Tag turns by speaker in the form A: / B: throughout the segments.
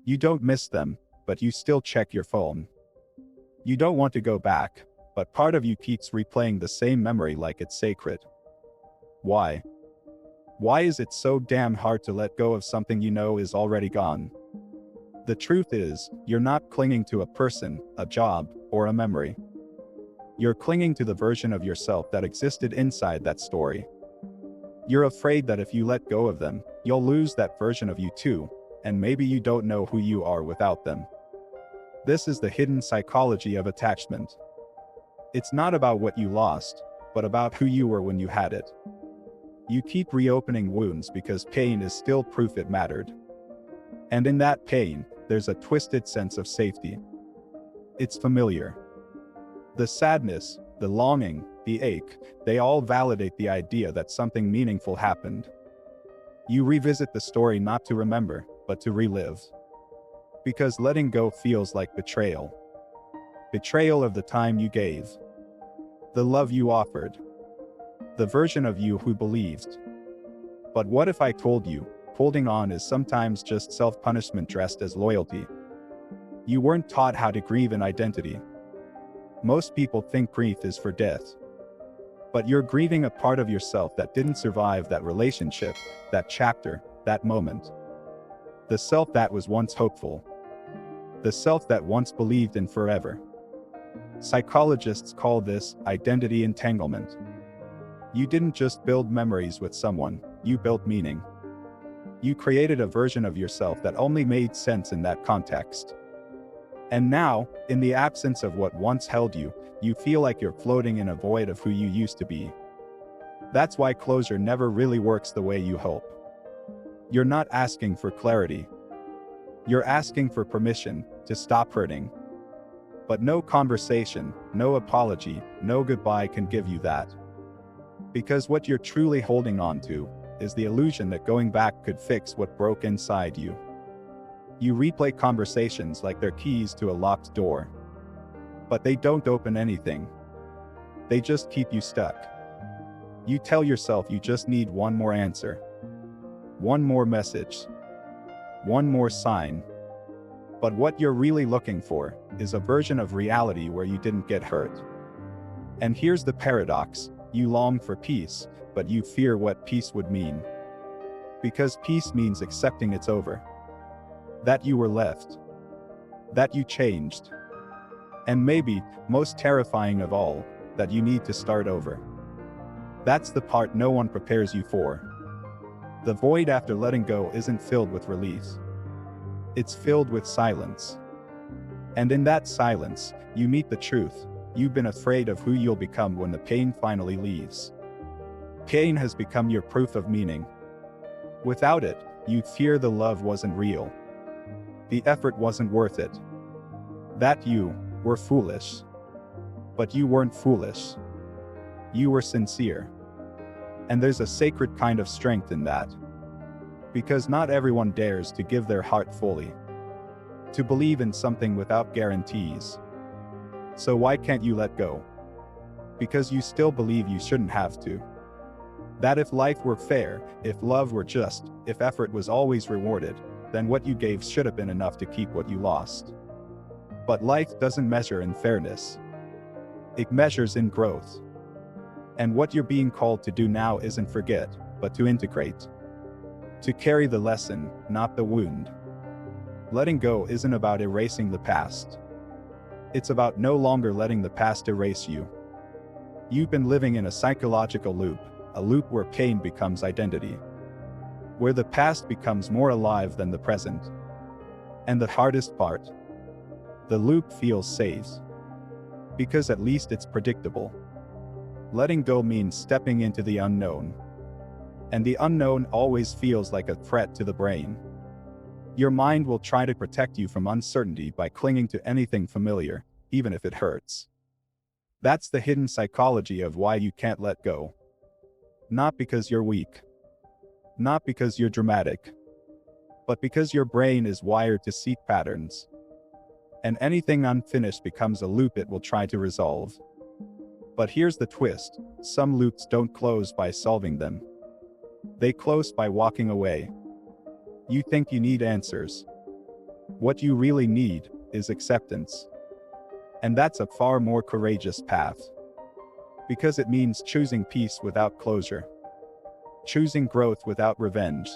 A: You don't miss them, but you still check your phone. You don't want to go back, but part of you keeps replaying the same memory like it's sacred. Why? Why is it so damn hard to let go of something you know is already gone? The truth is, you're not clinging to a person, a job, or a memory. You're clinging to the version of yourself that existed inside that story. You're afraid that if you let go of them, you'll lose that version of you too, and maybe you don't know who you are without them. This is the hidden psychology of attachment. It's not about what you lost, but about who you were when you had it. You keep reopening wounds because pain is still proof it mattered. And in that pain, there's a twisted sense of safety. It's familiar. The sadness, the longing, the ache, they all validate the idea that something meaningful happened. You revisit the story not to remember, but to relive. Because letting go feels like betrayal. Betrayal of the time you gave. The love you offered. The version of you who believed. But what if I told you, holding on is sometimes just self-punishment dressed as loyalty? You weren't taught how to grieve an identity. Most people think grief is for death. But you're grieving a part of yourself that didn't survive that relationship, that chapter, that moment. The self that was once hopeful. The self that once believed in forever. Psychologists call this identity entanglement. You didn't just build memories with someone, you built meaning. You created a version of yourself that only made sense in that context. And now, in the absence of what once held you, you feel like you're floating in a void of who you used to be. That's why closure never really works the way you hope. You're not asking for clarity. You're asking for permission to stop hurting. But no conversation, no apology, no goodbye can give you that. Because what you're truly holding on to is the illusion that going back could fix what broke inside you. You replay conversations like they're keys to a locked door. But they don't open anything. They just keep you stuck. You tell yourself you just need one more answer. One more message. One more sign. But what you're really looking for is a version of reality where you didn't get hurt. And here's the paradox. You long for peace, but you fear what peace would mean. Because peace means accepting it's over. That you were left. That you changed. And maybe, most terrifying of all, that you need to start over. That's the part no one prepares you for. The void after letting go isn't filled with relief. It's filled with silence. And in that silence, you meet the truth. You've been afraid of who you'll become when the pain finally leaves. Pain has become your proof of meaning. Without it, you'd fear the love wasn't real. The effort wasn't worth it. That you were foolish. But you weren't foolish. You were sincere. And there's a sacred kind of strength in that. Because not everyone dares to give their heart fully. To believe in something without guarantees. So why can't you let go? Because you still believe you shouldn't have to. That if life were fair, if love were just, if effort was always rewarded, then what you gave should have been enough to keep what you lost. But life doesn't measure in fairness. It measures in growth. And what you're being called to do now isn't forget, but to integrate. To carry the lesson, not the wound. Letting go isn't about erasing the past. It's about no longer letting the past erase you. You've been living in a psychological loop, a loop where pain becomes identity. Where the past becomes more alive than the present. And the hardest part? The loop feels safe. Because at least it's predictable. Letting go means stepping into the unknown. And the unknown always feels like a threat to the brain. Your mind will try to protect you from uncertainty by clinging to anything familiar, even if it hurts. That's the hidden psychology of why you can't let go. Not because you're weak. Not because you're dramatic. But because your brain is wired to seek patterns. And anything unfinished becomes a loop it will try to resolve. But here's the twist, some loops don't close by solving them. They close by walking away. You think you need answers. What you really need is acceptance. And that's a far more courageous path. Because it means choosing peace without closure. Choosing growth without revenge.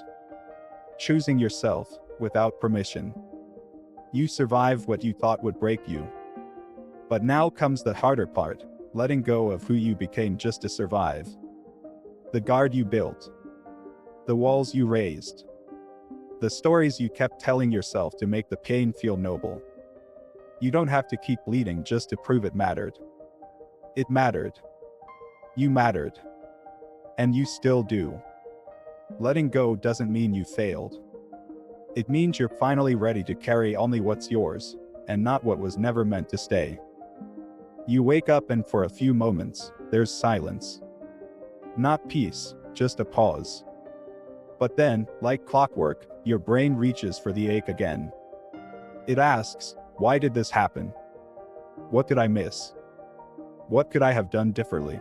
A: Choosing yourself without permission. You survive what you thought would break you. But now comes the harder part, letting go of who you became just to survive. The guard you built. The walls you raised. The stories you kept telling yourself to make the pain feel noble. You don't have to keep bleeding just to prove it mattered. It mattered. You mattered. And you still do. Letting go doesn't mean you failed. It means you're finally ready to carry only what's yours, and not what was never meant to stay. You wake up and for a few moments, there's silence. Not peace, just a pause. But then, like clockwork, your brain reaches for the ache again. It asks, why did this happen? What did I miss? What could I have done differently?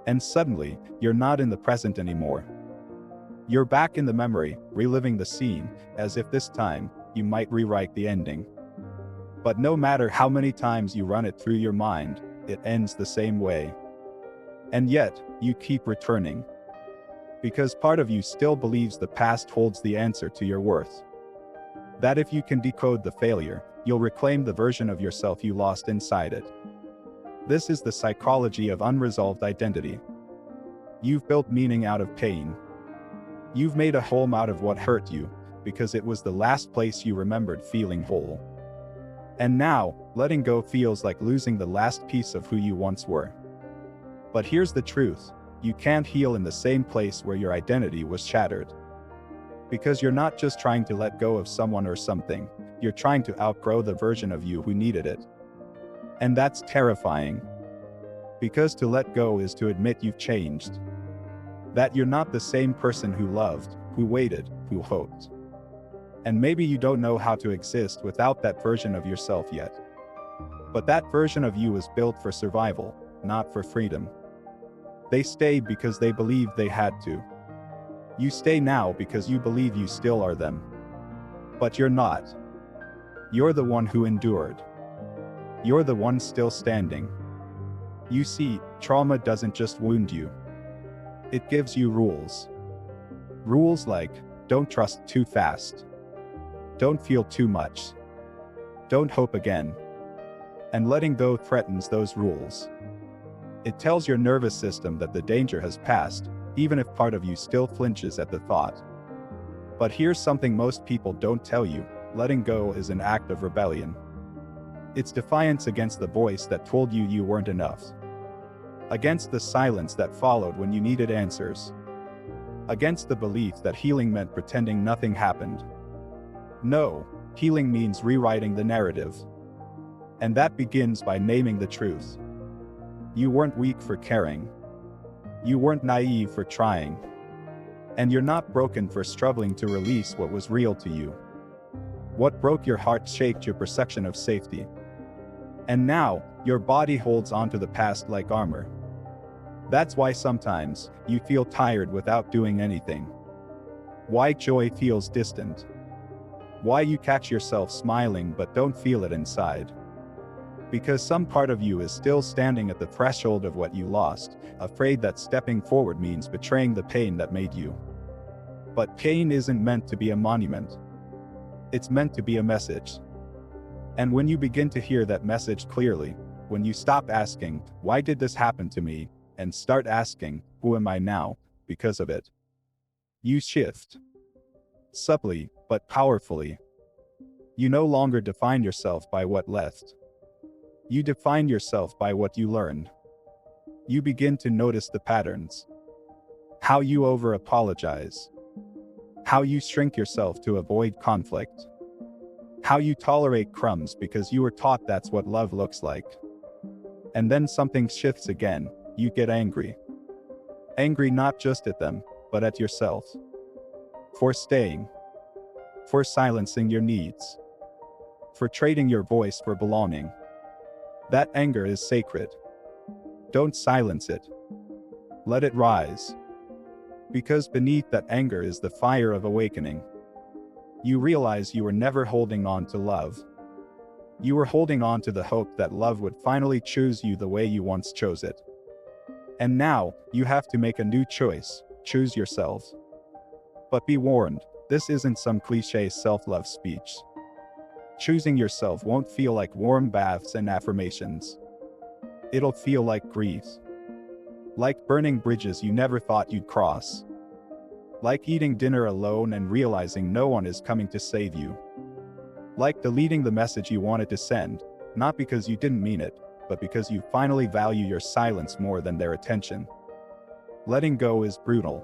A: And suddenly, you're not in the present anymore. You're back in the memory, reliving the scene, as if this time, you might rewrite the ending. But no matter how many times you run it through your mind, it ends the same way. And yet, you keep returning. Because part of you still believes the past holds the answer to your worth. That if you can decode the failure, you'll reclaim the version of yourself you lost inside it. This is the psychology of unresolved identity. You've built meaning out of pain. You've made a home out of what hurt you, because it was the last place you remembered feeling whole. And now, letting go feels like losing the last piece of who you once were. But here's the truth, you can't heal in the same place where your identity was shattered. Because you're not just trying to let go of someone or something, you're trying to outgrow the version of you who needed it. And that's terrifying. Because to let go is to admit you've changed. That you're not the same person who loved, who waited, who hoped. And maybe you don't know how to exist without that version of yourself yet. But that version of you was built for survival, not for freedom. They stayed because they believed they had to. You stay now because you believe you still are them. But you're not. You're the one who endured. You're the one still standing. You see, trauma doesn't just wound you. It gives you rules. Rules like, don't trust too fast. Don't feel too much. Don't hope again. And letting go threatens those rules. It tells your nervous system that the danger has passed, even if part of you still flinches at the thought. But here's something most people don't tell you, letting go is an act of rebellion. It's defiance against the voice that told you you weren't enough. Against the silence that followed when you needed answers. Against the belief that healing meant pretending nothing happened. No, healing means rewriting the narrative. And that begins by naming the truth. You weren't weak for caring. You weren't naive for trying. And you're not broken for struggling to release what was real to you. What broke your heart shaped your perception of safety. And now, your body holds onto the past like armor. That's why sometimes, you feel tired without doing anything. Why joy feels distant. Why you catch yourself smiling but don't feel it inside. Because some part of you is still standing at the threshold of what you lost, afraid that stepping forward means betraying the pain that made you. But pain isn't meant to be a monument. It's meant to be a message. And when you begin to hear that message clearly, when you stop asking, why did this happen to me, and start asking, who am I now, because of it, you shift. Subtly, but powerfully. You no longer define yourself by what left. You define yourself by what you learned. You begin to notice the patterns. How you over-apologize. How you shrink yourself to avoid conflict. How you tolerate crumbs because you were taught that's what love looks like. And then something shifts again, you get angry. Angry not just at them, but at yourself. For staying. For silencing your needs. For trading your voice for belonging. That anger is sacred. Don't silence it. Let it rise. Because beneath that anger is the fire of awakening. You realize you were never holding on to love. You were holding on to the hope that love would finally choose you the way you once chose it. And now, you have to make a new choice: choose yourself. But be warned, this isn't some cliché self-love speech. Choosing yourself won't feel like warm baths and affirmations. It'll feel like grief. Like burning bridges you never thought you'd cross. Like eating dinner alone and realizing no one is coming to save you. Like deleting the message you wanted to send, not because you didn't mean it, but because you finally value your silence more than their attention. Letting go is brutal.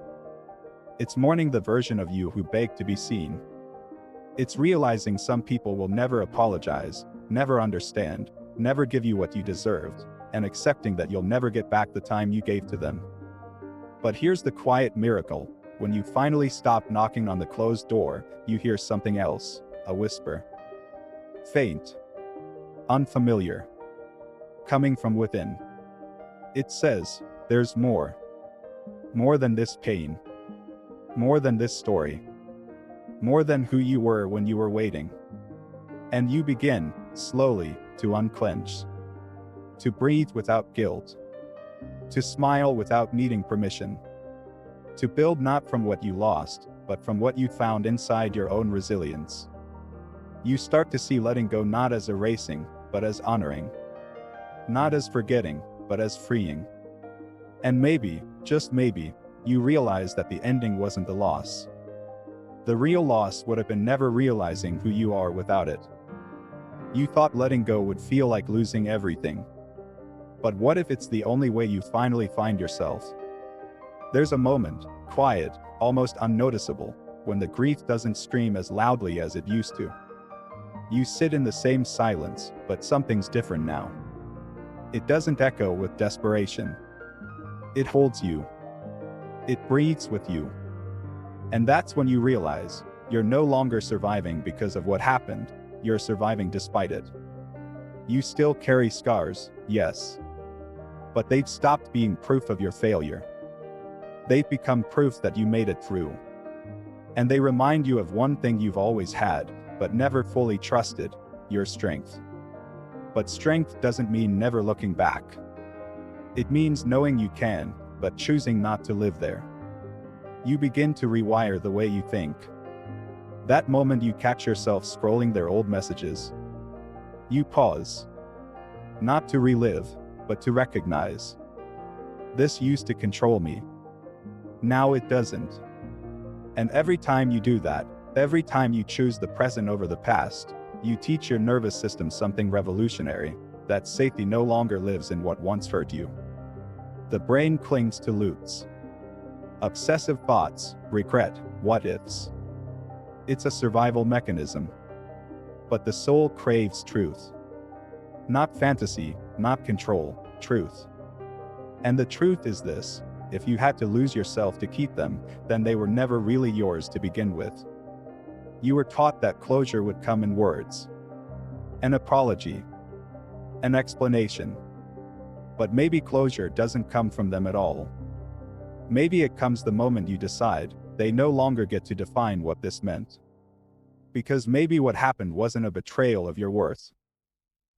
A: It's mourning the version of you who begged to be seen. It's realizing some people will never apologize, never understand, never give you what you deserved, and accepting that you'll never get back the time you gave to them. But here's the quiet miracle: when you finally stop knocking on the closed door, you hear something else, a whisper. Faint. Unfamiliar. Coming from within. It says, there's more. More than this pain. More than this story. More than who you were when you were waiting. And you begin, slowly, to unclench. To breathe without guilt. To smile without needing permission. To build not from what you lost, but from what you found inside your own resilience. You start to see letting go not as erasing, but as honoring. Not as forgetting, but as freeing. And maybe, just maybe, you realize that the ending wasn't the loss. The real loss would have been never realizing who you are without it. You thought letting go would feel like losing everything. But what if it's the only way you finally find yourself? There's a moment, quiet, almost unnoticeable, when the grief doesn't scream as loudly as it used to. You sit in the same silence, but something's different now. It doesn't echo with desperation. It holds you. It breathes with you. And that's when you realize, you're no longer surviving because of what happened, you're surviving despite it. You still carry scars, yes. But they've stopped being proof of your failure. They've become proof that you made it through. And they remind you of one thing you've always had, but never fully trusted: your strength. But strength doesn't mean never looking back. It means knowing you can, but choosing not to live there. You begin to rewire the way you think. That moment you catch yourself scrolling their old messages. You pause. Not to relive, but to recognize. This used to control me. Now it doesn't. And every time you do that, every time you choose the present over the past, you teach your nervous system something revolutionary: that safety no longer lives in what once hurt you. The brain clings to loops. Obsessive thoughts, regret, what-ifs. It's a survival mechanism. But the soul craves truth. Not fantasy, not control, truth. And the truth is this: if you had to lose yourself to keep them, then they were never really yours to begin with. You were taught that closure would come in words. An apology. An explanation. But maybe closure doesn't come from them at all. Maybe it comes the moment you decide, they no longer get to define what this meant. Because maybe what happened wasn't a betrayal of your worth.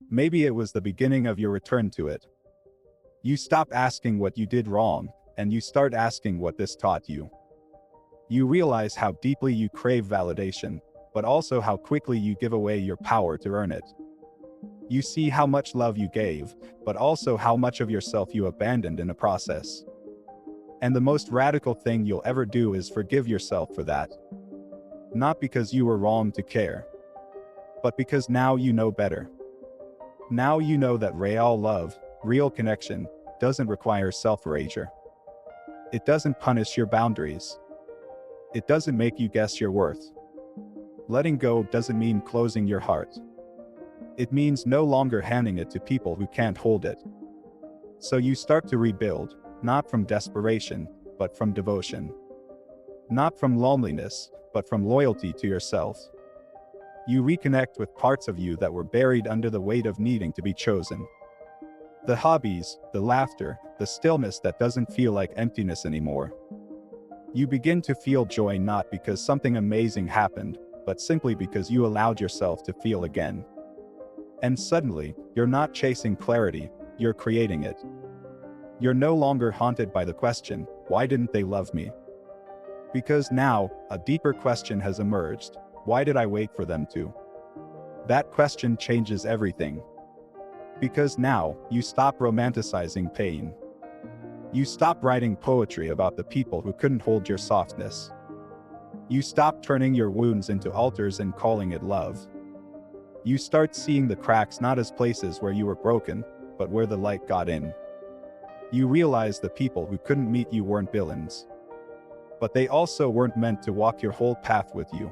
A: Maybe it was the beginning of your return to it. You stop asking what you did wrong, and you start asking what this taught you. You realize how deeply you crave validation, but also how quickly you give away your power to earn it. You see how much love you gave, but also how much of yourself you abandoned in the process. And the most radical thing you'll ever do is forgive yourself for that. Not because you were wrong to care, but because now you know better. Now you know that real love, real connection, doesn't require self-erasure. It doesn't punish your boundaries. It doesn't make you guess your worth. Letting go doesn't mean closing your heart. It means no longer handing it to people who can't hold it. So you start to rebuild, not from desperation, but from devotion. Not from loneliness, but from loyalty to yourself. You reconnect with parts of you that were buried under the weight of needing to be chosen. The hobbies, the laughter, the stillness that doesn't feel like emptiness anymore. You begin to feel joy not because something amazing happened, but simply because you allowed yourself to feel again. And suddenly, you're not chasing clarity, you're creating it. You're no longer haunted by the question, why didn't they love me? Because now, a deeper question has emerged, why did I wait for them to? That question changes everything. Because now, you stop romanticizing pain. You stop writing poetry about the people who couldn't hold your softness. You stop turning your wounds into altars and calling it love. You start seeing the cracks not as places where you were broken, but where the light got in. You realize the people who couldn't meet you weren't villains. But they also weren't meant to walk your whole path with you.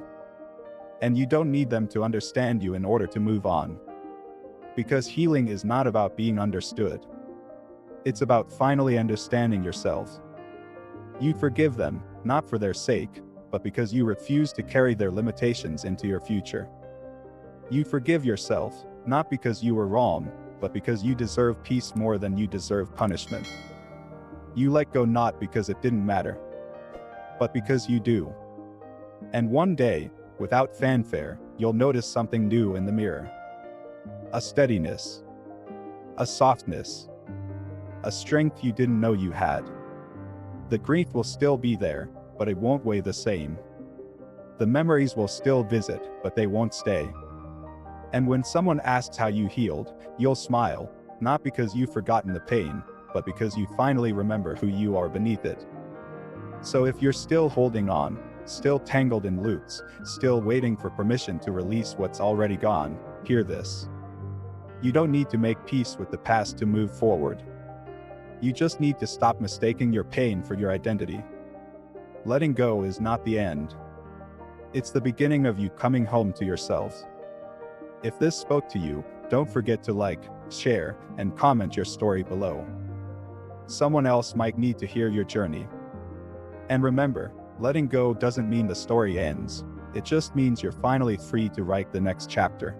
A: And you don't need them to understand you in order to move on. Because healing is not about being understood. It's about finally understanding yourself. You forgive them, not for their sake, but because you refuse to carry their limitations into your future. You forgive yourself, not because you were wrong, but because you deserve peace more than you deserve punishment. You let go not because it didn't matter, but because you do. And one day, without fanfare, you'll notice something new in the mirror. A steadiness. A softness. A strength you didn't know you had. The grief will still be there, but it won't weigh the same. The memories will still visit, but they won't stay. And when someone asks how you healed, you'll smile, not because you've forgotten the pain, but because you finally remember who you are beneath it. So if you're still holding on, still tangled in loops, still waiting for permission to release what's already gone, hear this. You don't need to make peace with the past to move forward. You just need to stop mistaking your pain for your identity. Letting go is not the end. It's the beginning of you coming home to yourself. If this spoke to you, don't forget to like, share, and comment your story below. Someone else might need to hear your journey. And remember, letting go doesn't mean the story ends. It just means you're finally free to write the next chapter.